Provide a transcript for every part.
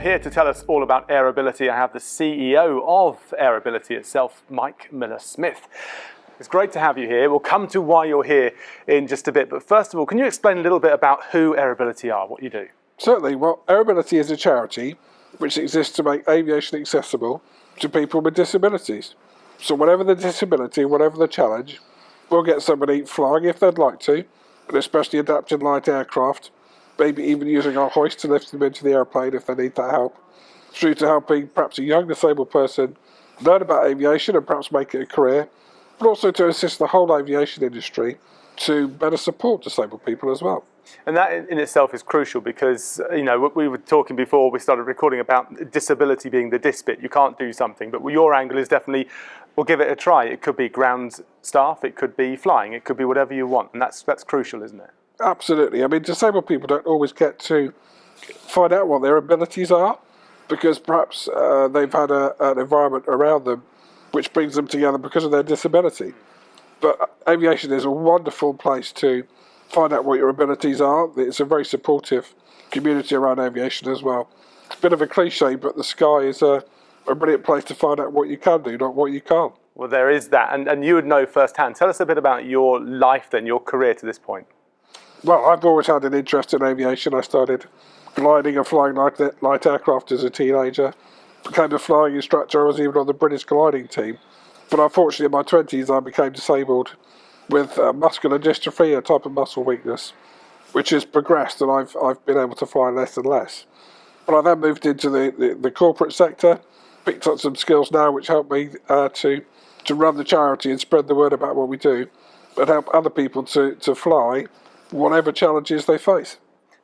here to tell us all about Aerobility, I have the CEO of Aerobility itself, Mike Miller-Smith. It's great to have you here. We'll come to why you're here in just a bit, but first of all, can you explain a little bit about who Aerobility are, what you do? Certainly. Well, Aerobility is a charity which exists to make aviation accessible to people with disabilities. So whatever the disability, whatever the challenge, we'll get somebody flying if they'd like to, and especially adapted light aircraft, maybe even using our hoist to lift them into the airplane if they need that help, through to helping perhaps a young disabled person learn about aviation and perhaps make it a career, but also to assist the whole aviation industry to better support disabled people as well. And that in itself is crucial because, you know, we were talking before we started recording about disability being the dis bit. You can't do something, but your angle is definitely, we'll give it a try. It could be ground staff, it could be flying, it could be whatever you want, and that's crucial, isn't it? Absolutely. I mean, disabled people don't always get to find out what their abilities are because perhaps they've had an environment around them which brings them together because of their disability. But aviation is a wonderful place to find out what your abilities are. It's a very supportive community around aviation as well. It's a bit of a cliche, but the sky is a brilliant place to find out what you can do, not what you can't. Well, there is that, and you would know firsthand. Tell us a bit about your life then, your career to this point. Well, I've always had an interest in aviation. I started gliding and flying light aircraft as a teenager. Became a flying instructor. I was even on the British gliding team. But unfortunately, in my 20s, I became disabled with muscular dystrophy, a type of muscle weakness, which has progressed, and I've been able to fly less and less. But I then moved into the corporate sector, picked up some skills now which help me to run the charity and spread the word about what we do, and help other people to fly whatever challenges they face.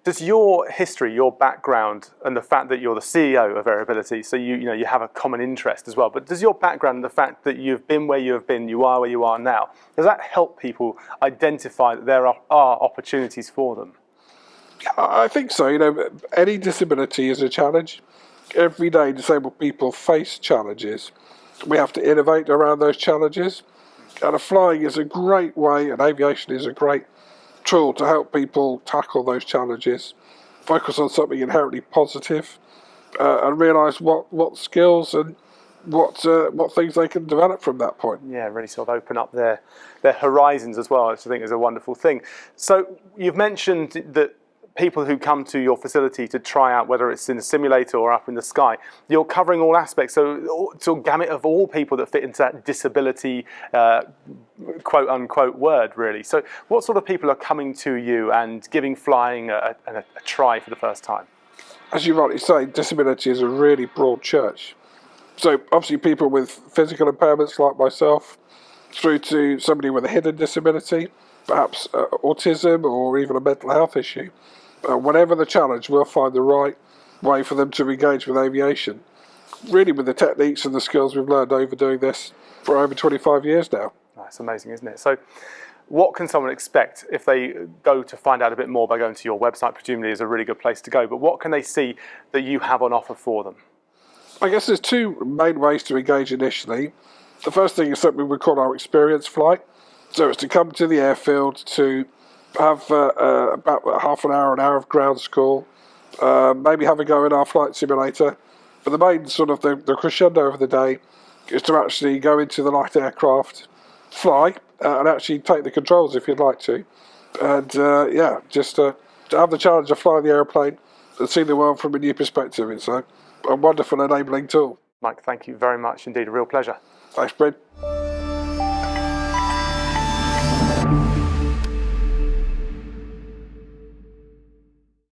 Does your history, your background, and the fact that you're the CEO of Aerobility, so you have a common interest as well, but does your background and the fact that you've been where you have been, you are where you are now, does that help people identify that there are opportunities for them? I think so. You know, any disability is a challenge. Every day disabled people face challenges. We have to innovate around those challenges. And flying is a great way, and aviation is a great tool to help people tackle those challenges, focus on something inherently positive, and realise what skills and what things they can develop from that point. Yeah, really sort of open up their horizons as well, which I think is a wonderful thing. So you've mentioned that people who come to your facility to try out, whether it's in a simulator or up in the sky, you're covering all aspects, so gamut of all people that fit into that disability quote unquote word, really. So what sort of people are coming to you and giving flying a try for the first time? As you rightly say, disability is a really broad church. So obviously people with physical impairments like myself, through to somebody with a hidden disability, perhaps autism or even a mental health issue. Whatever the challenge, we'll find the right way for them to engage with aviation. Really with the techniques and the skills we've learned over doing this for over 25 years now. That's amazing, isn't it? So what can someone expect if they go to find out a bit more by going to your website? Presumably is a really good place to go, but what can they see that you have on offer for them? I guess there's two main ways to engage initially. The first thing is something we call our experience flight. So it's to come to the airfield, to have about half an hour of ground school, maybe have a go in our flight simulator. But the main sort of the crescendo of the day is to actually go into the light aircraft, fly, and actually take the controls if you'd like to. And just to have the challenge of flying the airplane and see the world from a new perspective. It's a wonderful enabling tool. Mike, thank you very much indeed. A real pleasure. Thanks, Brad.